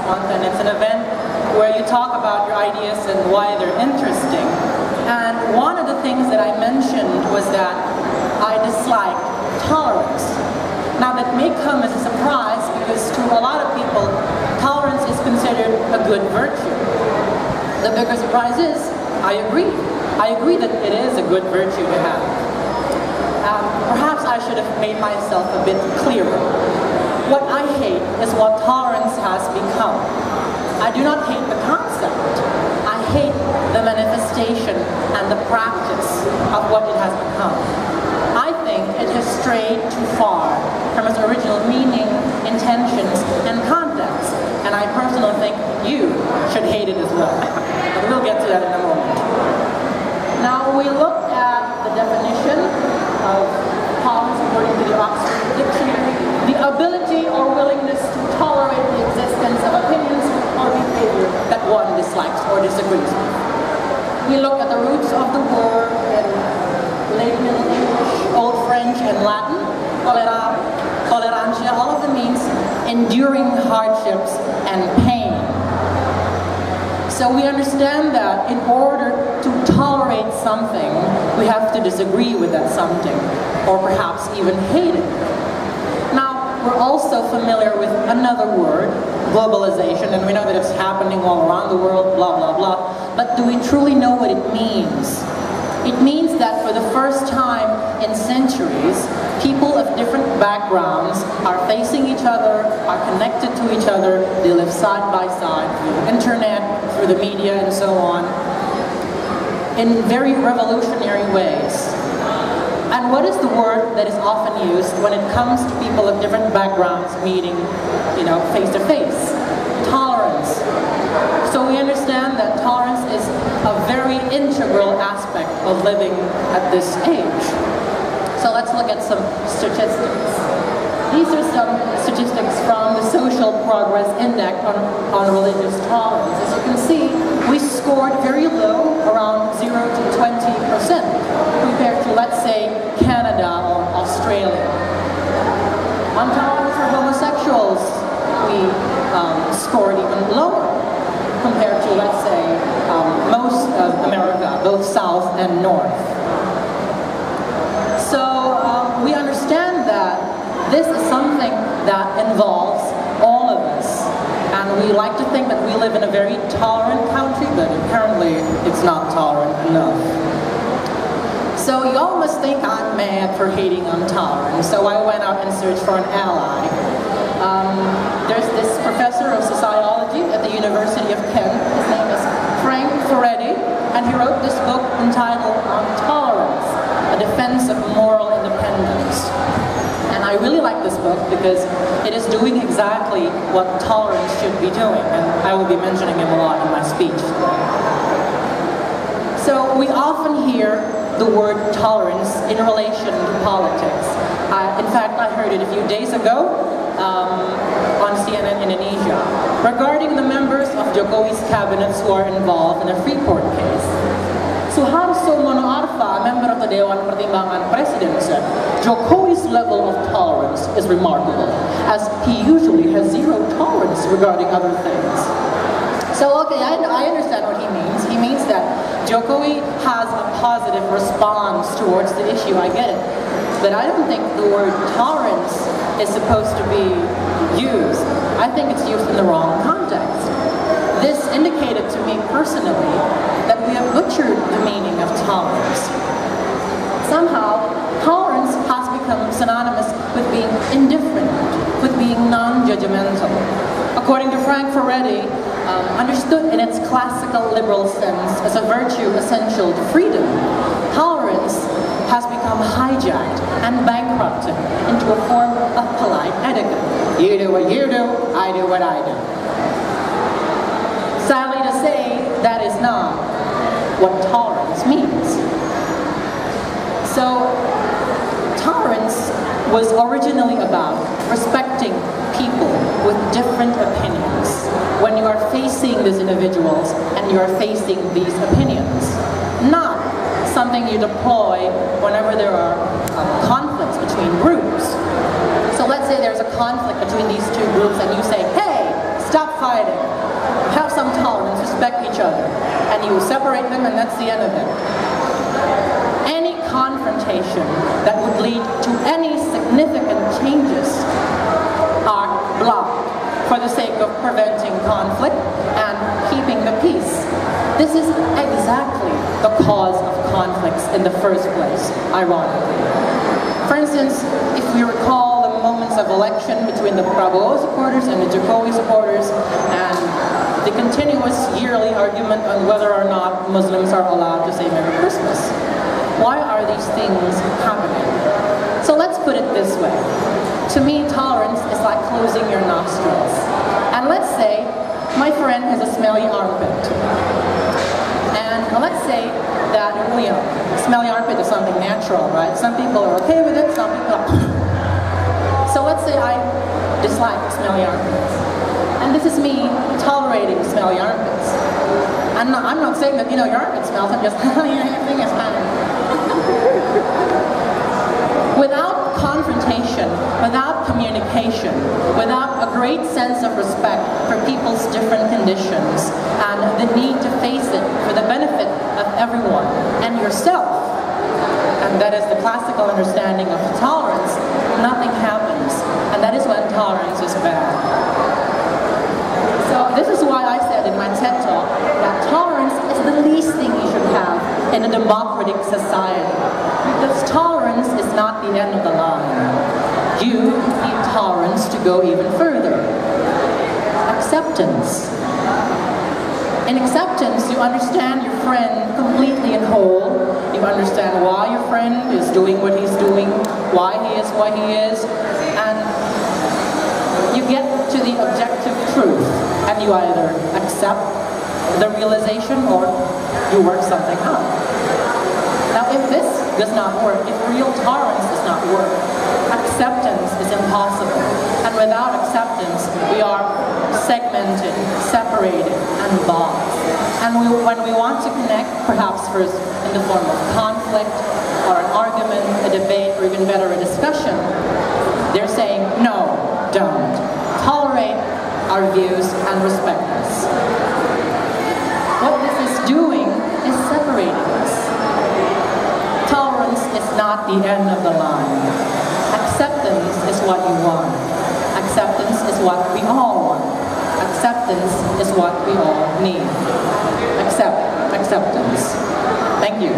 month, and it's an event where you talk about your ideas and why they're interesting. And one of the things that I mentioned was that I dislike tolerance. Now that may come as a surprise because to a lot of people, tolerance is considered a good virtue. The bigger surprise is, I agree. I agree that it is a good virtue to have. Perhaps I should have made myself a bit clearer. What I hate is what tolerance has become. I do not hate the concept. I hate the manifestation and the practice of what it has become. I think it has strayed too far from its original meaning, intentions, and context. And I personally think you should hate it as well. But we'll get to that in a moment. Now we look at the definition of tolerance according to the Oxford Dictionary, the ability or willingness to tolerate the existence of opinions or behavior that one dislikes or disagrees with. We look at the roots of the word in late Middle English, Old French, and Latin, tolerantia, all of them means enduring hardships and pain. So we understand that in order to tolerate something, we have to disagree with that something, or perhaps even hate it. Now, we're also familiar with another word, globalization, and we know that it's happening all around the world, blah, blah, blah. But do we truly know what it means? It means that for the first time in centuries, people of different backgrounds are facing each other, are connected to each other, they live side by side through the internet, through the media, and so on, in very revolutionary ways. And what is the word that is often used when it comes to people of different backgrounds meeting, face to face? Tolerance. So we understand that tolerance is a very integral aspect of living at this age. So let's look at some statistics. These are some statistics from the Social Progress Index on religious tolerance. As you can see, we scored very low, around 0 to 20%, compared to, let's say, Canada or Australia. On tolerance for homosexuals, we scored even lower, compared to, let's say, most of America, both South and North. So we understand that this is something that involves all of us. And we like to think that we live in a very tolerant country, but apparently it's not tolerant enough. So you all must think I'm mad for hating intolerance, so I went out and searched for an ally. There's this professor of sociology at the University of Kent. His name is Frank Furedi, and he wrote this book entitled Tolerance, A Defense of Moral Independence. And I really like this book because it is doing exactly what tolerance should be doing, and I will be mentioning him a lot in my speech. So we often hear the word tolerance in relation to politics. In fact, I heard it a few days ago on CNN Indonesia regarding the members of Jokowi's cabinets who are involved in a Freeport case. Suharto Monoarfa, a member of the Dewan Pertimbangan Presiden, said, Jokowi's level of tolerance is remarkable, as he usually has zero tolerance regarding other things. So, okay, I understand what he means. He means that Jokowi has a positive response towards the issue, I get it. But I don't think the word tolerance is supposed to be used. I think it's used in the wrong context. This indicated to me personally that we have butchered the meaning of tolerance. Somehow, tolerance has become synonymous with being indifferent, with being non-judgmental. According to Frank Furedi, understood in its classical liberal sense as a virtue essential to freedom, tolerance has become hijacked and bankrupted into a form of polite etiquette. You do what you do, I do what I do. Sadly to say, that is not what tolerance means. So, tolerance was originally about respecting people with different opinions when you are facing these individuals and you are facing these opinions. Not something you deploy whenever there are conflicts between groups. So let's say there's a conflict between these two groups and you say, hey, stop fighting. other. And you separate them and that's the end of it. Any confrontation that would lead to any significant changes are blocked for the sake of preventing conflict and keeping the peace. This is exactly the cause of conflicts in the first place, ironically. For instance, if we recall the moments of election between the Prabowo supporters and the Jokowi supporters, and the continuous yearly argument on whether or not Muslims are allowed to say Merry Christmas. Why are these things happening? So let's put it this way. To me, tolerance is like closing your nostrils. And let's say my friend has a smelly armpit. And let's say that, you know, smelly armpit is something natural, right? Some people are okay with it, some people are. So let's say I dislike smelly armpits. And this is me tolerating smelly armpits. I'm not saying that, you know, your armpit smells, I'm just, everything is fine. Without confrontation, without communication, without a great sense of respect for people's different conditions, and the need to face it for the benefit of everyone and yourself, and that is the classical understanding of tolerance, nothing happens. And that is when tolerance is bad. So this is why I said in my TED Talk that tolerance is the least thing you should have in a democratic society. Because tolerance is not the end of the line. You need tolerance to go even further. Acceptance. In acceptance, you understand your friend completely and whole. You understand why your friend is doing what he's doing, why he is what he is, and you get to the objective truth, and you either accept the realization or you work something out. Now, if this does not work, if real tolerance does not work, acceptance is impossible. And without acceptance, we are segmented, separated, and boxed. And when we want to connect, perhaps first in the form of conflict, or an argument, a debate, or even better, a discussion, they're saying, no, don't. Tolerate our views and respect us. What this is doing is separating us. Tolerance is not the end of the line. Acceptance is what you want. Acceptance is what we all want. Acceptance is what we all need. Acceptance. Thank you.